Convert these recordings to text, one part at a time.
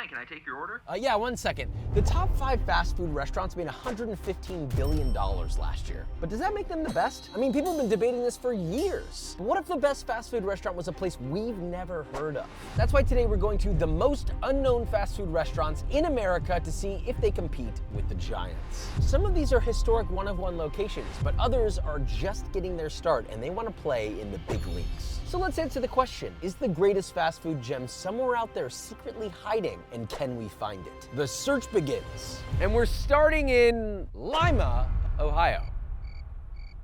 Hi, can I take your order? Yeah, 1 second. The top 5 fast food restaurants made $115 billion last year. But does that make them the best? I mean, people have been debating this for years. But what if the best fast food restaurant was a place we've never heard of? That's why today we're going to the most unknown fast food restaurants in America to see if they compete with the giants. Some of these are historic one-of-one locations, but others are just getting their start and they want to play in the big leagues. So let's answer the question, is the greatest fast food gem somewhere out there secretly hiding, and can we find it? The search begins. And we're starting in Lima, Ohio.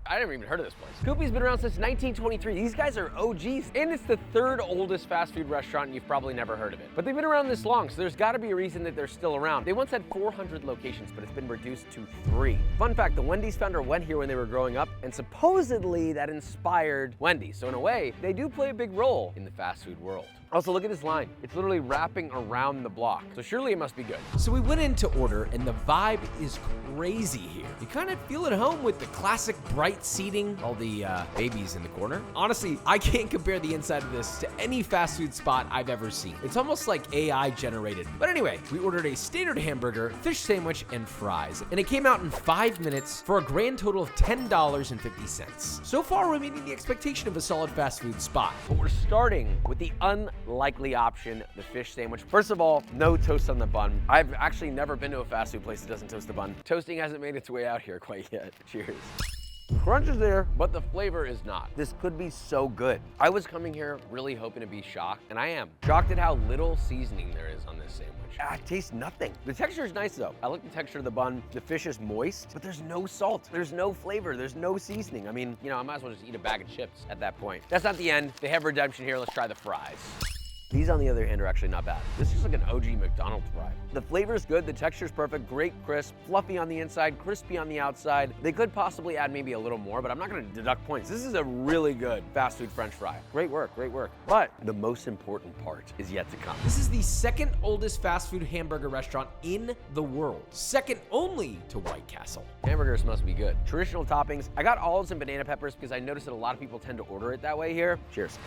I never even heard of this place. Coopy's been around since 1923. These guys are OGs. And it's the 3rd oldest fast food restaurant, and you've probably never heard of it. But they've been around this long, so there's gotta be a reason that they're still around. They once had 400 locations, but it's been reduced to 3. Fun fact, the Wendy's founder went here when they were growing up, and supposedly that inspired Wendy's. So in a way, they do play a big role in the fast food world. Also, look at this line. It's literally wrapping around the block. So surely it must be good. So we went in to order, and the vibe is crazy here. You kind of feel at home with the classic bright seating, all the babies in the corner. Honestly, I can't compare the inside of this to any fast food spot I've ever seen. It's almost like AI generated. But anyway, we ordered a standard hamburger, fish sandwich, and fries. And it came out in 5 minutes for a grand total of $10.50. So far, we're meeting the expectation of a solid fast food spot. But we're starting with the unlikely option, the fish sandwich. First of all, no toast on the bun. I've actually never been to a fast food place that doesn't toast the bun. Toasting hasn't made its way out here quite yet. Cheers. Crunch is there, but the flavor is not. This could be so good. I was coming here really hoping to be shocked, and I am. Shocked at how little seasoning there is on this sandwich. It tastes nothing. The texture is nice though. I like the texture of the bun. The fish is moist, but there's no salt. There's no flavor. There's no seasoning. I mean, you know, I might as well just eat a bag of chips at that point. That's not the end. They have redemption here. Let's try the fries. These, on the other hand, are actually not bad. This is like an OG McDonald's fry. The flavor is good, the texture is perfect, great crisp, fluffy on the inside, crispy on the outside. They could possibly add maybe a little more, but I'm not gonna deduct points. This is a really good fast food French fry. Great work, great work. But the most important part is yet to come. This is the 2nd oldest fast food hamburger restaurant in the world, second only to White Castle. Hamburgers must be good. Traditional toppings. I got olives and banana peppers because I noticed that a lot of people tend to order it that way here. Cheers.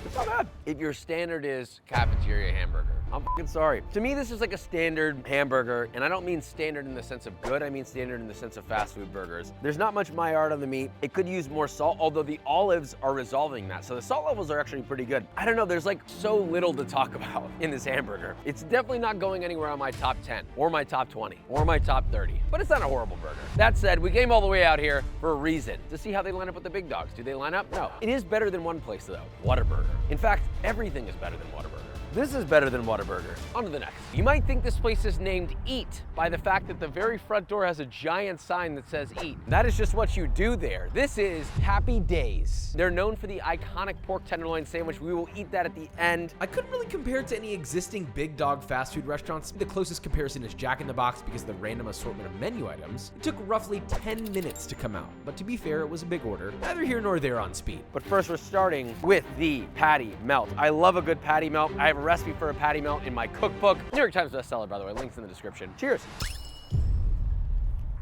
It's not bad. If your standard is cafeteria hamburger, I'm fucking sorry. To me, this is like a standard hamburger, and I don't mean standard in the sense of good, I mean standard in the sense of fast food burgers. There's not much Maillard on the meat. It could use more salt, although the olives are resolving that. So the salt levels are actually pretty good. I don't know, there's like so little to talk about in this hamburger. It's definitely not going anywhere on my top 10, or my top 20, or my top 30, but it's not a horrible burger. That said, we came all the way out here for a reason, to see how they line up with the big dogs. Do they line up? No. It is better than one place though, Whataburger. In fact, everything is better than Whataburger. This is better than Whataburger. On to the next. You might think this place is named Eat by the fact that the very front door has a giant sign that says Eat. That is just what you do there. This is Happy Days. They're known for the iconic pork tenderloin sandwich. We will eat that at the end. I couldn't really compare it to any existing big dog fast food restaurants. The closest comparison is Jack in the Box because of the random assortment of menu items. It took roughly 10 minutes to come out, but to be fair, it was a big order. Neither here nor there on speed. But first, we're starting with the patty melt. I love a good patty melt. I have a recipe for a patty melt in my cookbook. New York Times bestseller, by the way. Links in the description. Cheers.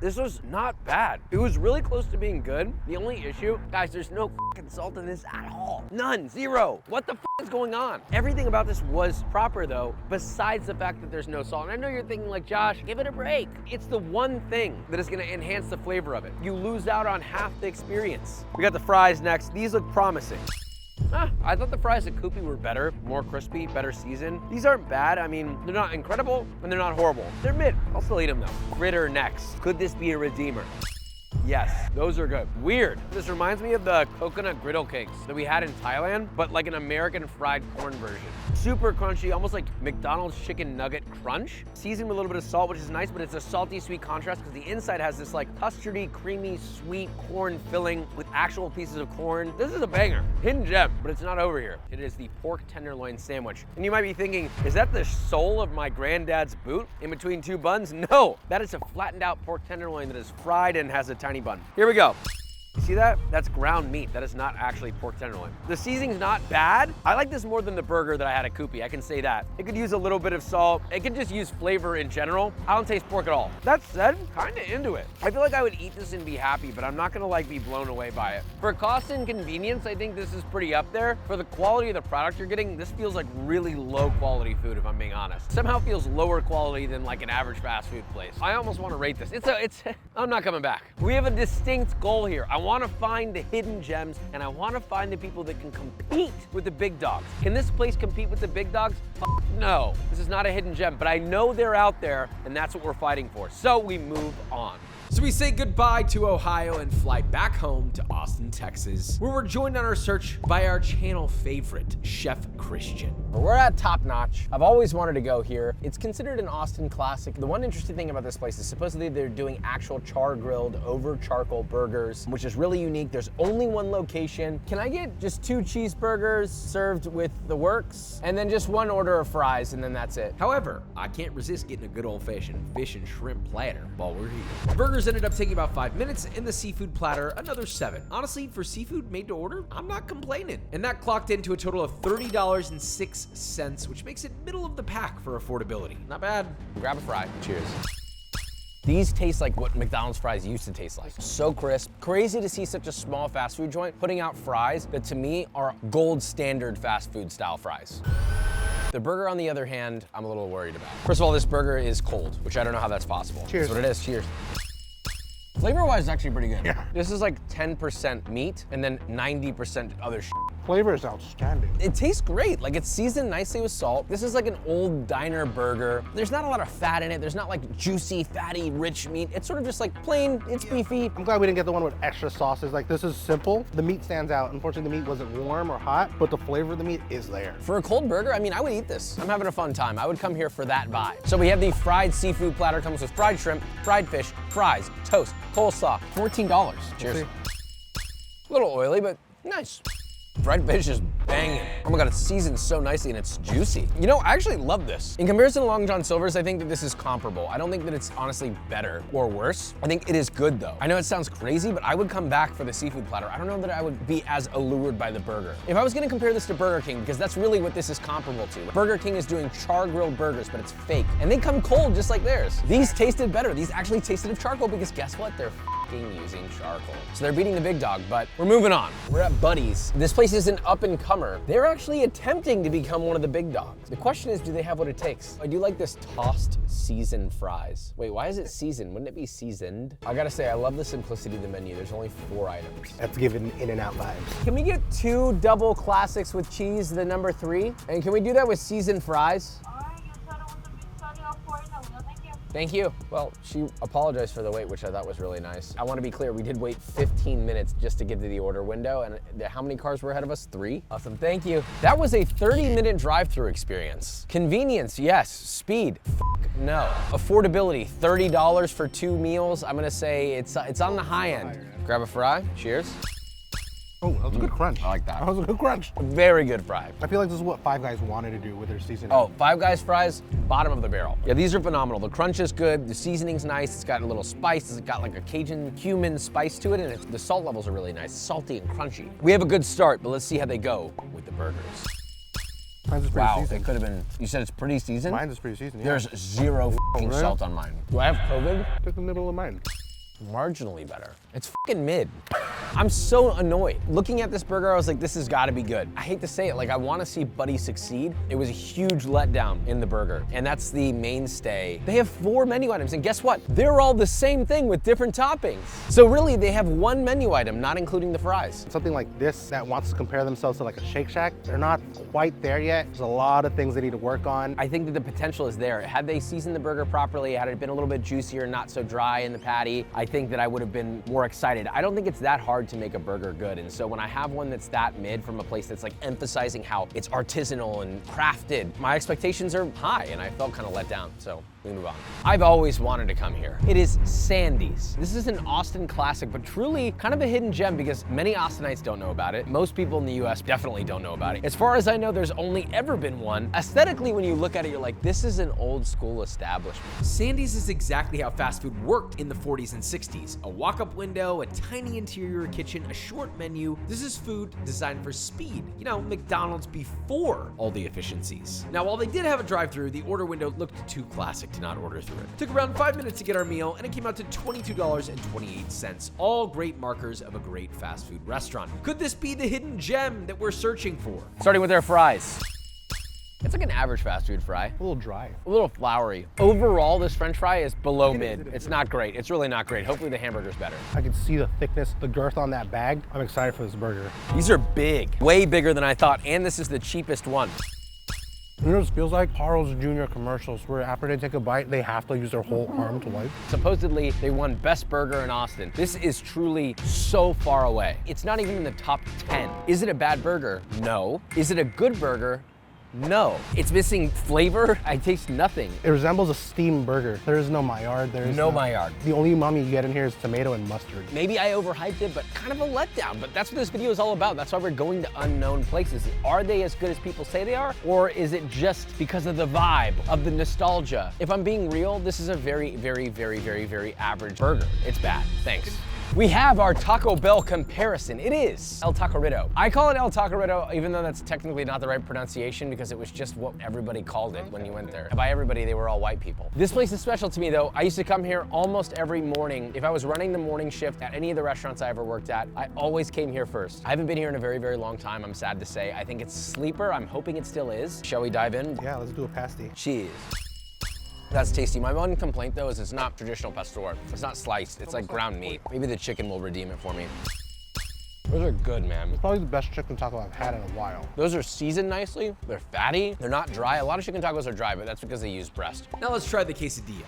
This was not bad. It was really close to being good. The only issue, guys, there's no fucking salt in this at all. None, zero. What the is going on? Everything about this was proper though, besides the fact that there's no salt. And I know you're thinking like, Josh, give it a break. It's the one thing that is gonna enhance the flavor of it. You lose out on half the experience. We got the fries next. These look promising. I thought the fries at Koopy were better, more crispy, better seasoned. These aren't bad. I mean, they're not incredible and they're not horrible. They're mid. I'll still eat them though. Fritter next. Could this be a redeemer? Yes, those are good. Weird. This reminds me of the coconut griddle cakes that we had in Thailand, but like an American fried corn version. Super crunchy, almost like McDonald's chicken nugget crunch. Seasoned with a little bit of salt, which is nice, but it's a salty, sweet contrast because the inside has this like custardy, creamy, sweet corn filling with actual pieces of corn. This is a banger. Hidden gem, but it's not over here. It is the pork tenderloin sandwich. And you might be thinking, is that the sole of my granddad's boot in between two buns? No, that is a flattened out pork tenderloin that is fried and has a tiny bun. Here we go. See that? That's ground meat. That is not actually pork tenderloin. The seasoning's not bad. I like this more than the burger that I had at Koopy. I can say that. It could use a little bit of salt. It could just use flavor in general. I don't taste pork at all. That said, kind of into it. I feel like I would eat this and be happy, but I'm not gonna like be blown away by it. For cost and convenience, I think this is pretty up there. For the quality of the product you're getting, this feels like really low quality food, if I'm being honest. Somehow feels lower quality than like an average fast food place. I almost want to rate this. I'm not coming back. We have a distinct goal here. I want to find the hidden gems, and I want to find the people that can compete with the big dogs. Can this place compete with the big dogs? No. This is not a hidden gem, but I know they're out there, and that's what we're fighting for. So we move on. So we say goodbye to Ohio and fly back home to Austin, Texas, where we're joined on our search by our channel favorite, Chef Christian. We're at Top Notch. I've always wanted to go here. It's considered an Austin classic. The one interesting thing about this place is supposedly they're doing actual char-grilled over charcoal burgers, which is really unique. There's only one location. Can I get just 2 cheeseburgers served with the works? And then just 1 order of fries, and then that's it. However, I can't resist getting a good old-fashioned fish and shrimp platter while we're here. Burgers ended up taking about 5 minutes, and the seafood platter another 7. Honestly, for seafood made to order, I'm not complaining. And that clocked into a total of $30.06, which makes it middle of the pack for affordability. Not bad. Grab a fry. Cheers. These taste like what McDonald's fries used to taste like. So crisp. Crazy to see such a small fast food joint putting out fries that to me are gold standard fast food style fries. The burger, on the other hand, I'm a little worried about. First of all, this burger is cold, which I don't know how that's possible. Cheers. That's what it is. Cheers. Flavor-wise, it's actually pretty good. Yeah. This is like 10% meat and then 90% other shit. Flavor is outstanding. It tastes great. Like, it's seasoned nicely with salt. This is like an old diner burger. There's not a lot of fat in it. There's not like juicy, fatty, rich meat. It's sort of just like plain, it's beefy. I'm glad we didn't get the one with extra sauces. Like, this is simple. The meat stands out. Unfortunately, the meat wasn't warm or hot, but the flavor of the meat is there. For a cold burger, I mean, I would eat this. I'm having a fun time. I would come here for that vibe. So we have the fried seafood platter. Comes with fried shrimp, fried fish, fries, toast, coleslaw, $14. Cheers. see. A little oily, but nice. Fried fish is banging. Oh my God, it's seasoned so nicely and it's juicy. You know, I actually love this. In comparison to Long John Silver's, I think that this is comparable. I don't think that it's honestly better or worse. I think it is good though. I know it sounds crazy, but I would come back for the seafood platter. I don't know that I would be as allured by the burger. If I was gonna compare this to Burger King, because that's really what this is comparable to. Burger King is doing char-grilled burgers, but it's fake. And they come cold just like theirs. These tasted better. These actually tasted of charcoal because guess what? They're using charcoal. So they're beating the big dog, but we're moving on. We're at Buddy's. This place is an up-and-comer. They're actually attempting to become one of the big dogs. The question is, do they have what it takes? I do like this tossed seasoned fries. Wait, why is it seasoned? Wouldn't it be seasoned? I gotta say, I love the simplicity of the menu. There's only 4 items. That's giving In-N-Out vibes. Can we get 2 double classics with cheese, the number 3? And can we do that with seasoned fries? Thank you. Well, she apologized for the wait, which I thought was really nice. I want to be clear, we did wait 15 minutes just to get to the order window, and how many cars were ahead of us? 3? Awesome, thank you. That was a 30-minute drive-through experience. Convenience, yes. Speed, no. Affordability, $30 for 2 meals. I'm gonna say it's on the high end. Grab a fry, cheers. Oh, that was a good crunch. I like that. That was a good crunch. Very good fry. I feel like this is what Five Guys wanted to do with their seasoning. Oh, Five Guys fries, bottom of the barrel. Yeah, these are phenomenal. The crunch is good, the seasoning's nice, it's got a little spice, it's got like a Cajun cumin spice to it, and the salt levels are really nice, salty and crunchy. We have a good start, but let's see how they go with the burgers. Mine's is pretty Wow, seasoned. it could have been, you said it's pretty seasoned? Mine's is pretty seasoned, yeah. There's 0 really? salt on mine. Do I have COVID? Took the middle of mine. Marginally better. It's fucking mid. I'm so annoyed. Looking at this burger, I was like, this has gotta be good. I hate to say it, like I wanna see Buddy succeed. It was a huge letdown in the burger, and that's the mainstay. They have 4 menu items, and guess what? They're all the same thing with different toppings. So really, they have 1 menu item, not including the fries. Something like this that wants to compare themselves to like a Shake Shack, they're not quite there yet. There's a lot of things they need to work on. I think that the potential is there. Had they seasoned the burger properly, had it been a little bit juicier, not so dry in the patty, I think that I would have been more excited. I don't think it's that hard to make a burger good, and so when I have one that's that mid from a place that's like emphasizing how it's artisanal and crafted, my expectations are high, and I felt kind of let down, so We move on. I've always wanted to come here. It is Sandy's. This is an Austin classic, but truly kind of a hidden gem because many Austinites don't know about it. Most people in the US definitely don't know about it. As far as I know, there's only ever been one. Aesthetically, when you look at it, you're like, this is an old school establishment. Sandy's is exactly how fast food worked in the 40s and 60s. A walk-up window, a tiny interior kitchen, a short menu. This is food designed for speed. You know, McDonald's before all the efficiencies. Now, while they did have a drive-thru, the order window looked too classic to not order through it. Took around 5 minutes to get our meal, and it came out to $22.28. All great markers of a great fast food restaurant. Could this be the hidden gem that we're searching for? Starting with their fries. It's like an average fast food fry. A little dry. A little floury. Overall, this French fry is below mid. It's not great. It's really not great. Hopefully the hamburger's better. I can see the thickness, the girth on that bag. I'm excited for this burger. These are big, way bigger than I thought, and this is the cheapest one. You know what it feels like? Carl's Jr. commercials where after they take a bite, they have to use their whole arm to wipe. Supposedly, they won best burger in Austin. This is truly so far away. It's not even in the top 10. Is it a bad burger? No. Is it a good burger? No. It's missing flavor. I taste nothing. It resembles a steamed burger. There is no Maillard. There is No Maillard. The only umami you get in here is tomato and mustard. Maybe I overhyped it, but kind of a letdown. But that's what this video is all about. That's why we're going to unknown places. Are they as good as people say they are? Or is it just because of the vibe, of the nostalgia? If I'm being real, this is a very, very, very, very, very average burger. It's bad. Thanks. We have our Taco Bell comparison. It is El Tacorito. I call it El Tacorito, even though that's technically not the right pronunciation because it was just what everybody called it when you went there. And by everybody, they were all white people. This place is special to me though. I used to come here almost every morning. If I was running the morning shift at any of the restaurants I ever worked at, I always came here first. I haven't been here in a very, very long time, I'm sad to say. I think it's sleeper. I'm hoping it still is. Shall we dive in? Yeah, let's do a pasty. Cheese. That's tasty. My one complaint though is it's not traditional pastor. It's not sliced, it's like ground meat. Maybe the chicken will redeem it for me. Those are good, man. Probably the best chicken taco I've had in a while. Those are seasoned nicely, they're fatty, they're not dry. A lot of chicken tacos are dry, but that's because they use breast. Now let's try the quesadilla.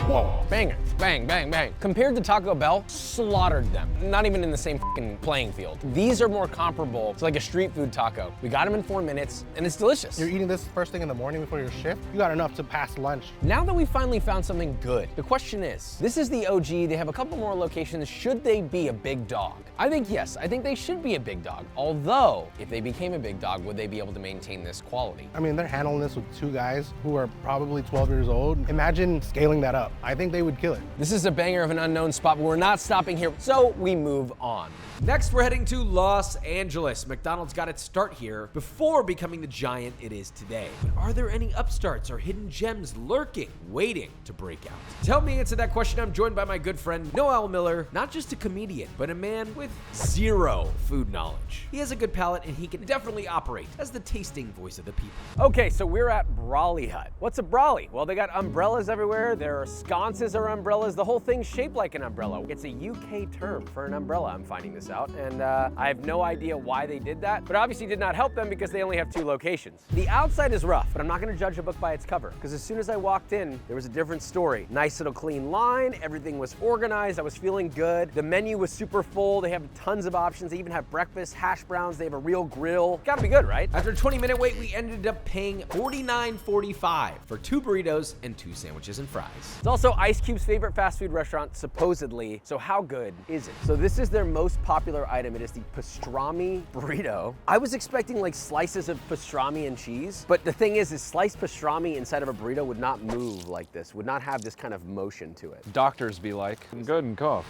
Whoa, banger, bang, bang, bang. Compared to Taco Bell, slaughtered them. Not even in the same fucking playing field. These are more comparable to like a street food taco. We got them in 4 minutes, and it's delicious. You're eating this first thing in the morning before your shift? You got enough to pass lunch. Now that we finally found something good, the question is, this is the OG, they have a couple more locations, should they be a big dog? I think yes, I think they should be a big dog. Although, if they became a big dog, would they be able to maintain this quality? I mean, they're handling this with 2 guys who are probably 12 years old. Imagine scaling that up. I think they would kill it. This is a banger of an unknown spot, but we're not stopping here, so we move on. Next, we're heading to Los Angeles. McDonald's got its start here before becoming the giant it is today. But are there any upstarts or hidden gems lurking, waiting to break out? To help me answer that question, I'm joined by my good friend, Noel Miller, not just a comedian, but a man with zero food knowledge. He has a good palate and he can definitely operate as the tasting voice of the people. Okay, so we're at Brawley Hut. What's a Brawley? Well, they got umbrellas everywhere. There are sconces or umbrellas. The whole thing's shaped like an umbrella. It's a UK term for an umbrella, I'm finding this out. And I have no idea why they did that, but obviously did not help them because they only have 2 locations. The outside is rough, but I'm not gonna judge a book by its cover because as soon as I walked in, there was a different story. Nice little clean line, everything was organized, I was feeling good. The menu was super full, they have tons of options. They even have breakfast, hash browns, they have a real grill. Gotta be good, right? After a 20-minute wait, we ended up paying $49.45 for 2 burritos and 2 sandwiches and fries. It's also Ice Cube's favorite fast food restaurant, supposedly. So how good is it? So this is their most popular item. It is the pastrami burrito. I was expecting like slices of pastrami and cheese, but the thing is sliced pastrami inside of a burrito would not move like this, would not have this kind of motion to it. Doctors be like, good and cough.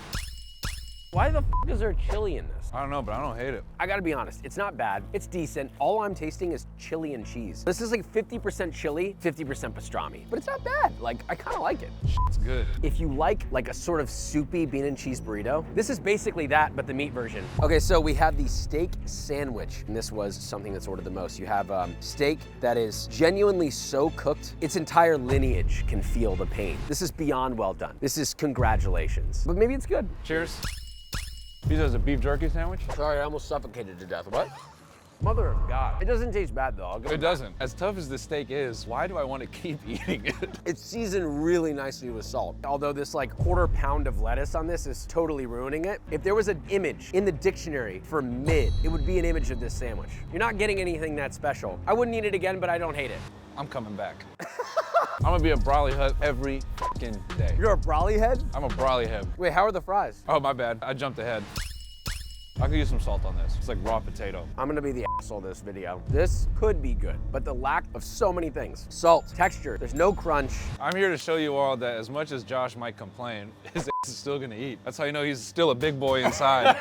Why the f is there chili in this? I don't know, but I don't hate it. I gotta be honest, it's not bad. It's decent. All I'm tasting is chili and cheese. This is like 50% chili, 50% pastrami, but it's not bad. Like, I kinda like it. It's good. If you like a sort of soupy bean and cheese burrito, this is basically that, but the meat version. Okay, so we have the steak sandwich, and this was something that's ordered the most. You have steak that is genuinely so cooked, its entire lineage can feel the pain. This is beyond well done. This is congratulations. But maybe it's good. Cheers. These are a beef jerky sandwich? Sorry, I almost suffocated to death. What? Mother of God. It doesn't taste bad though. I'll give It doesn't. As tough as the steak is, why do I want to keep eating it? It's seasoned really nicely with salt. Although this like 1/4 pound of lettuce on this is totally ruining it. If there was an image in the dictionary for mid, it would be an image of this sandwich. You're not getting anything that special. I wouldn't eat it again, but I don't hate it. I'm coming back. I'm gonna be a Brawley Hut every fucking day. You're a Brawley head? I'm a Brawley head. Wait, how are the fries? Oh, my bad. I jumped ahead. I could use some salt on this. It's like raw potato. I'm gonna be the asshole this video. This could be good, but the lack of so many things. Salt, texture, there's no crunch. I'm here to show you all that as much as Josh might complain, his ass is still gonna eat. That's how you know he's still a big boy inside.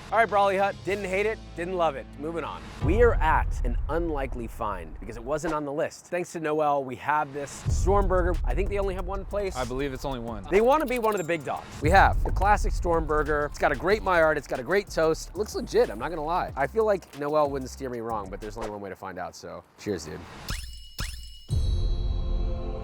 All right, Brawley Hut, didn't hate it, didn't love it. Moving on. We are at an unlikely find because it wasn't on the list. Thanks to Noel, we have this Stormburger. I think they only have one place. I believe it's only one. They want to be one of the big dogs. We have the classic Stormburger. It's got a great Maillard. It's got a great toast. It looks legit, I'm not gonna lie. I feel like Noel wouldn't steer me wrong, but there's only one way to find out, so cheers, dude.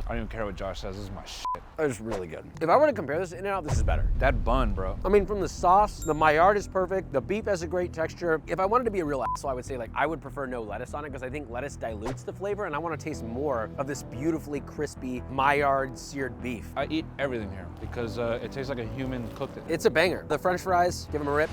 I don't even care what Josh says, this is my shit. It's really good. If I were to compare this to In-N-Out, this is better. That bun, bro. I mean, from the sauce, the Maillard is perfect. The beef has a great texture. If I wanted to be a real asshole, I would say like I would prefer no lettuce on it because I think lettuce dilutes the flavor and I want to taste more of this beautifully crispy Maillard seared beef. I eat everything here because it tastes like a human cooked it. It's a banger. The French fries, give them a rip.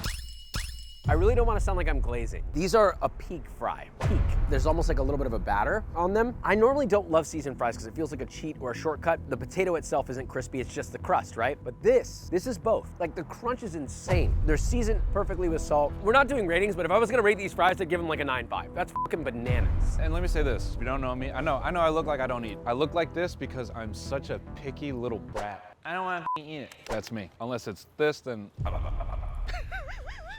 I really don't want to sound like I'm glazing. These are a peak fry, peak. There's almost like a little bit of a batter on them. I normally don't love seasoned fries because it feels like a cheat or a shortcut. The potato itself isn't crispy, it's just the crust, right? But this is both. Like the crunch is insane. They're seasoned perfectly with salt. We're not doing ratings, but if I was gonna rate these fries, I'd give them like a 9.5. That's fucking bananas. And let me say this, if you don't know me, I know I look like I don't eat. I look like this because I'm such a picky little brat. I don't want to eat it. That's me. Unless it's this, then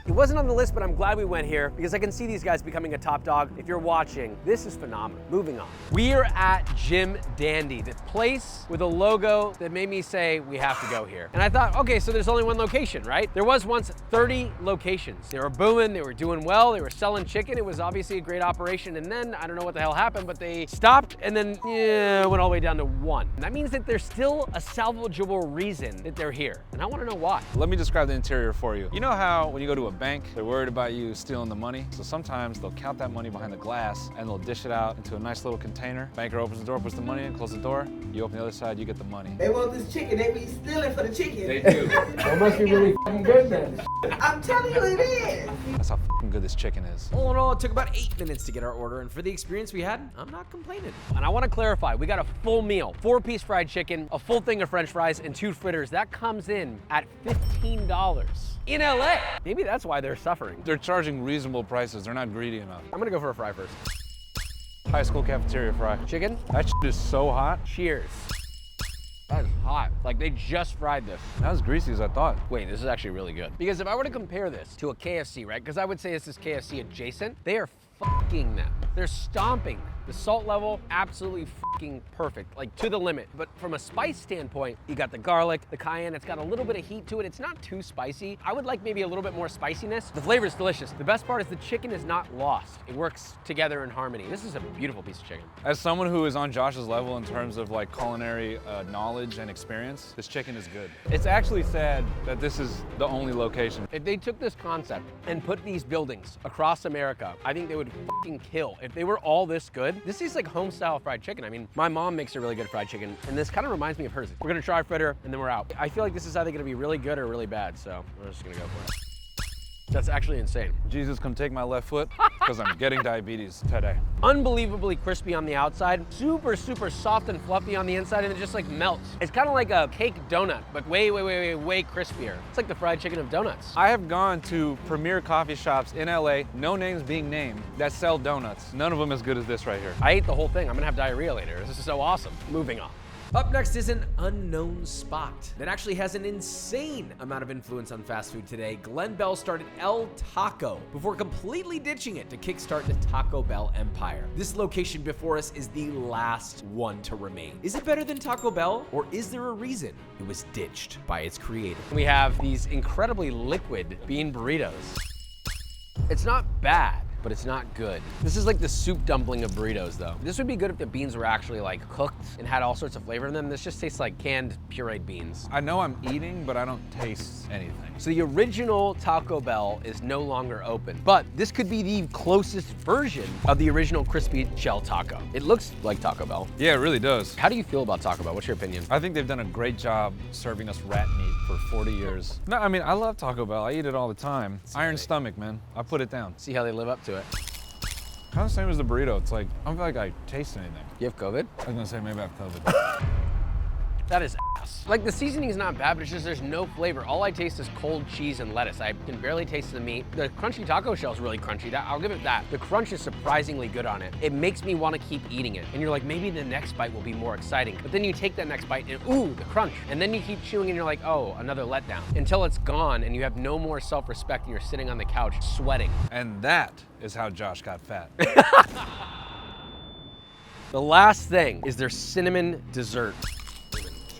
It wasn't on the list, but I'm glad we went here because I can see these guys becoming a top dog. If you're watching, this is phenomenal. Moving on. We are at Jim Dandy, the place with a logo that made me say we have to go here. And I thought, okay, so there's only one location, right? There was once 30 locations. They were booming, they were doing well, they were selling chicken. It was obviously a great operation. And then I don't know what the hell happened, but they stopped and then went all the way down to one. And that means that there's still a salvageable reason that they're here. And I want to know why. let me describe the interior for you. You know how when you go to a bank, they're worried about you stealing the money? So sometimes they'll count that money behind the glass and they'll dish it out into a nice little container. Banker opens the door, puts the money in, closes the door. You open the other side, you get the money. They want this chicken. They be stealing for the chicken. They do. That must be really fucking good then. I'm telling you, it is. That's how fucking good this chicken is. All in all, it took about 8 minutes to get our order, and for the experience we had, I'm not complaining. And I want to clarify, we got a full meal, 4-piece fried chicken, a full thing of French fries, and 2 fritters. That comes in at $15 in LA. Maybe that's why they're suffering. They're charging reasonable prices. They're not greedy enough. I'm gonna go for a fry first. High school cafeteria fry. Chicken, That shit is so hot. cheers. That is hot. Like they just fried this. Not as greasy as I thought. Wait, this is actually really good. Because if I were to compare this to a KFC, right? Because I would say this is KFC adjacent. They are fucking them. They're stomping. The salt level, absolutely fucking perfect, like to the limit. But from a spice standpoint, you got the garlic, the cayenne, it's got a little bit of heat to it. It's not too spicy. I would like maybe a little bit more spiciness. The flavor is delicious. The best part is the chicken is not lost. It works together in harmony. This is a beautiful piece of chicken. As someone who is on Josh's level in terms of like culinary knowledge and experience, this chicken is good. It's actually sad that this is the only location. If they took this concept and put these buildings across America, I think they would fucking kill. If they were all this good, this is like home style fried chicken. I mean, my mom makes a really good fried chicken, and this kind of reminds me of hers. We're gonna try a fritter, and then we're out. I feel like this is either gonna be really good or really bad, so we're just gonna go for it. That's actually insane. Jesus, come take my left foot because I'm getting diabetes today. Unbelievably crispy on the outside, super, super soft and fluffy on the inside, and it just like melts. It's kind of like a cake donut, but way crispier. It's like the fried chicken of donuts. I have gone to premier coffee shops in LA, no names being named, that sell donuts. None of them as good as this right here. I ate the whole thing. I'm gonna have diarrhea later. This is so awesome. Moving on. Up next is an unknown spot that actually has an insane amount of influence on fast food today. Glenn Bell started El Taco before completely ditching it to kickstart the Taco Bell empire. This location before us is the last one to remain. Is it better than Taco Bell, or is there a reason it was ditched by its creator? We have these incredibly liquid bean burritos. It's not bad, but it's not good. This is like the soup dumpling of burritos though. This would be good if the beans were actually like cooked and had all sorts of flavor in them. This just tastes like canned pureed beans. I know I'm eating, but I don't taste anything. So the original Taco Bell is no longer open, but this could be the closest version of the original crispy shell taco. It looks like Taco Bell. Yeah, it really does. How do you feel about Taco Bell? What's your opinion? I think they've done a great job serving us rat meat for 40 years. No, I mean, I love Taco Bell. I eat it all the time. Iron stomach, man. I put it down. See how they live up to it. Kind of same as the burrito. It's like, I don't feel like I taste anything. You have COVID? I was gonna say maybe I have COVID. That is ass. Like, the seasoning's not bad, but it's just there's no flavor. All I taste is cold cheese and lettuce. I can barely taste the meat. The crunchy taco shell's really crunchy. I'll give it that. The crunch is surprisingly good on it. It makes me want to keep eating it. And you're like, maybe the next bite will be more exciting. But then you take that next bite and ooh, the crunch. And then you keep chewing and you're like, oh, another letdown. Until it's gone and you have no more self-respect and you're sitting on the couch sweating. And that is how Josh got fat. The last thing is their cinnamon dessert.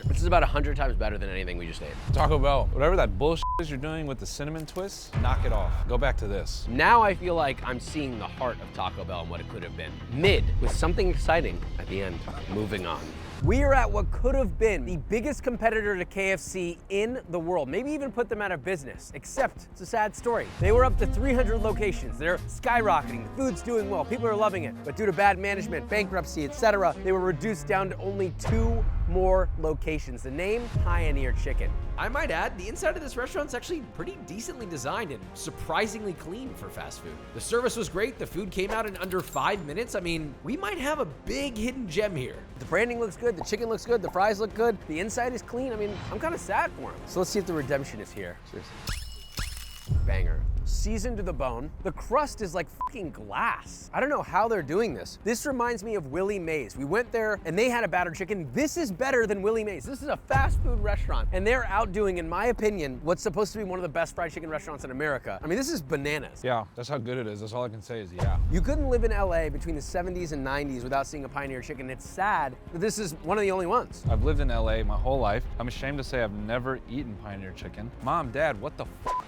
This is about 100 times better than anything we just ate. Taco Bell, whatever that bullshit is you're doing with the cinnamon twist, knock it off. Go back to this. Now I feel like I'm seeing the heart of Taco Bell and what it could have been. Mid, with something exciting at the end. Moving on. We are at what could have been the biggest competitor to KFC in the world. Maybe even put them out of business, except it's a sad story. They were up to 300 locations. They're skyrocketing. The food's doing well. People are loving it. But due to bad management, bankruptcy, etc., they were reduced down to only 2 more locations. The name, Pioneer Chicken. I might add, the inside of this restaurant's actually pretty decently designed and surprisingly clean for fast food. The service was great, the food came out in under 5 minutes. I mean, we might have a big hidden gem here. The branding looks good, the chicken looks good, the fries look good, the inside is clean. I mean, I'm kind of sad for them. So let's see if the redemption is here. Seriously. Banger. Seasoned to the bone. The crust is like fucking glass. I don't know how they're doing this. This reminds me of Willie Mays. We went there and they had a battered chicken. This is better than Willie Mays. This is a fast food restaurant and they're outdoing, in my opinion, what's supposed to be one of the best fried chicken restaurants in America. I mean, this is bananas. Yeah, that's how good it is. That's all I can say is yeah. You couldn't live in LA between the 70s and 90s without seeing a Pioneer Chicken. It's sad that this is one of the only ones. I've lived in LA my whole life. I'm ashamed to say I've never eaten Pioneer Chicken. Mom, Dad, what the fuck?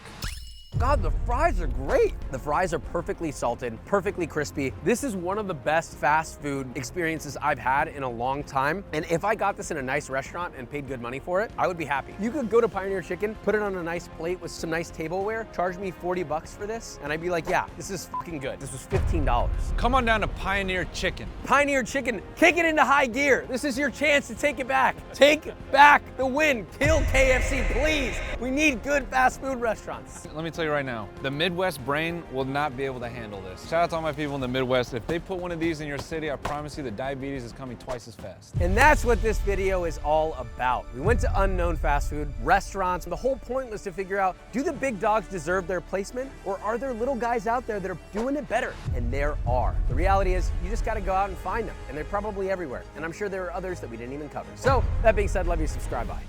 God, the fries are great. The fries are perfectly salted, perfectly crispy. This is one of the best fast food experiences I've had in a long time. And if I got this in a nice restaurant and paid good money for it, I would be happy. You could go to Pioneer Chicken, put it on a nice plate with some nice tableware, charge me 40 bucks for this, and I'd be like, yeah, this is fucking good. This was $15. Come on down to Pioneer Chicken. Pioneer Chicken, kick it into high gear. This is your chance to take it back. Take back the win. Kill KFC, please. We need good fast food restaurants. Let me tell you right now, the Midwest brain will not be able to handle this. Shout out to all my people in the Midwest. If they put one of these in your city, I promise you the diabetes is coming twice as fast. And that's what this video is all about. We went to unknown fast food restaurants. The whole point was to figure out, do the big dogs deserve their placement, or are there little guys out there that are doing it better? And there are. The reality is, you just gotta go out and find them, and they're probably everywhere. And I'm sure there are others that we didn't even cover. So, that being said, love you, subscribe, bye.